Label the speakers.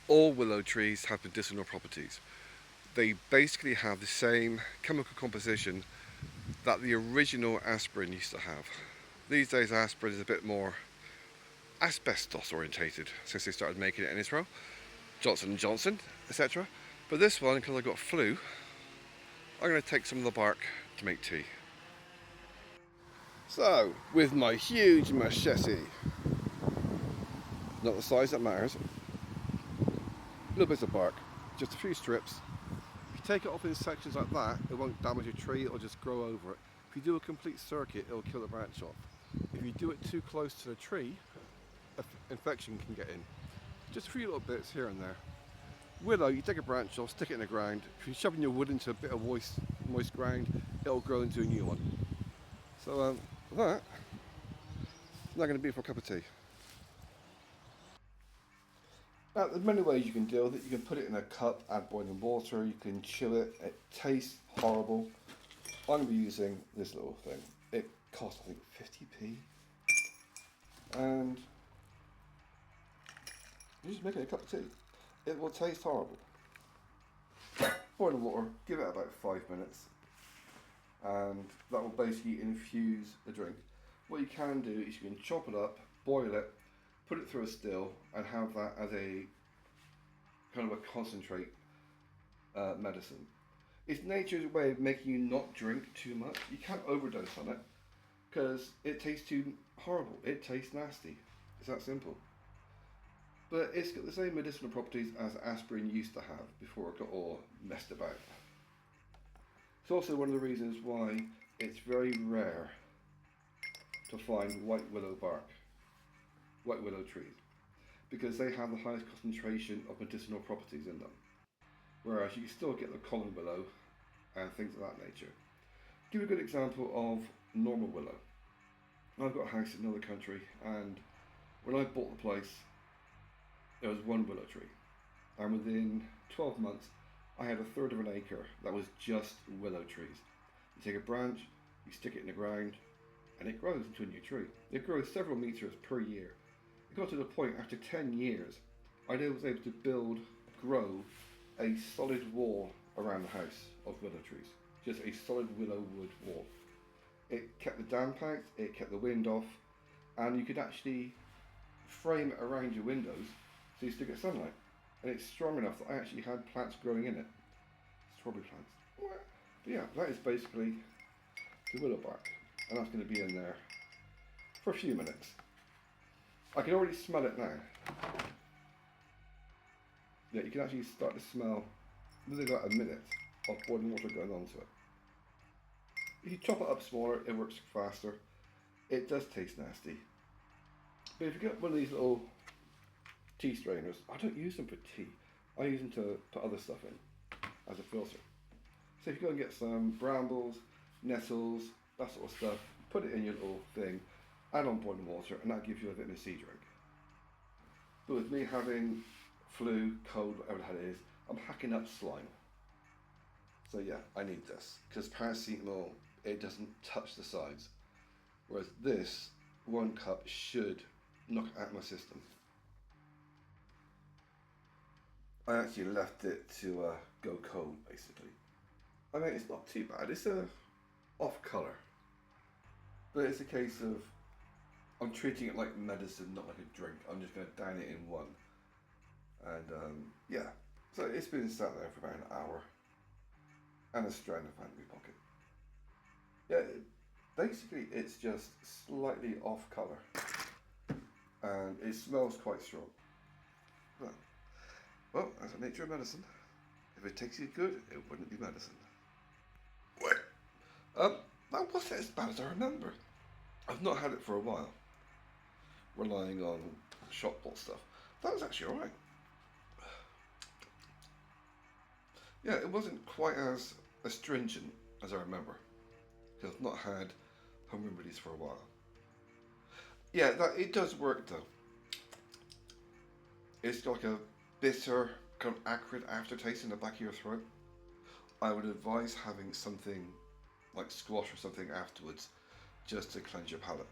Speaker 1: All willow trees have medicinal properties. They basically have the same chemical composition that the original aspirin used to have. These days, aspirin is a bit more asbestos orientated since they started making it in Israel, Johnson& and Johnson, etc. But this one, because I got flu, I'm going to take some of the bark to make tea. So, with my huge machete, not the size that matters, little bits of bark, just a few strips. If you take it off in sections like that, it won't damage your tree, it'll just grow over it. If you do a complete circuit, it'll kill the branch off. If you do it too close to the tree, infection can get in. Just a few little bits here and there. Willow, you take a branch off, stick it in the ground. If you're shoving your wood into a bit of moist ground, it'll grow into a new one. So that's not going to be for a cup of tea. Now, there's many ways you can deal with it. You can put it in a cup, add boiling water, you can chill it. It tastes horrible. I'm going to be using this little thing. It costs, I think, 50p. And you're just making a cup of tea. It will taste horrible. Boiling water, give it about 5 minutes. And that will basically infuse the drink. What you can do is you can chop it up, boil it, put it through a still, and have that as a kind of a concentrate medicine. It's nature's way of making you not drink too much. You can't overdose on it because it tastes too horrible. It tastes nasty. It's that simple. But it's got the same medicinal properties as aspirin used to have before it got all messed about. It's also one of the reasons why it's very rare to find white willow bark, white willow trees, because they have the highest concentration of medicinal properties in them. Whereas you can still get the common willow and things of that nature. Give a good example of normal willow. I've got a house in another country, and when I bought the place, there was one willow tree, and within 12 months I had a third of an acre that was just willow trees. You take a branch, you stick it in the ground, and it grows into a new tree. It grows several meters per year. It got to the point after 10 years I was able to grow a solid wall around the house of willow trees. Just a solid willow wood wall. It kept the damp out, it kept the wind off, and you could actually frame it around your windows so you still get sunlight. And it's strong enough that I actually had plants growing in it. Strawberry plants. But yeah, that is basically the willow bark. And that's going to be in there for a few minutes. I can already smell it now. Yeah, you can actually start to smell within about a minute of boiling water going onto it. If you chop it up smaller, it works faster. It does taste nasty. But if you get one of these little tea strainers, I don't use them for tea. I use them to put other stuff in as a filter. So if you go and get some brambles, nettles, that sort of stuff, put it in your little thing, add on boiling water, and that gives you a vitamin C drink. But with me having flu, cold, whatever the hell it is, I'm hacking up slime. So yeah, I need this, because paracetamol, it doesn't touch the sides. Whereas this, 1 cup should knock it out of my system. I actually left it to go cold, basically. I mean, it's not too bad, it's off colour. But it's a case of, I'm treating it like medicine, not like a drink. I'm just going to down it in one. And yeah, so it's been sat there for about an hour. And a strand of found in my pocket. Yeah, basically it's just slightly off colour. And it smells quite strong. Well, that's the nature of medicine. If it takes you good, it wouldn't be medicine. Wait. That wasn't as bad as I remember. I've not had it for a while. Relying on shop bought stuff. That was actually alright. Yeah, it wasn't quite as astringent as I remember. Because I've not had home remedies for a while. Yeah, it does work though. It's like a bitter, kind of acrid aftertaste in the back of your throat. I would advise having something like squash or something afterwards just to cleanse your palate.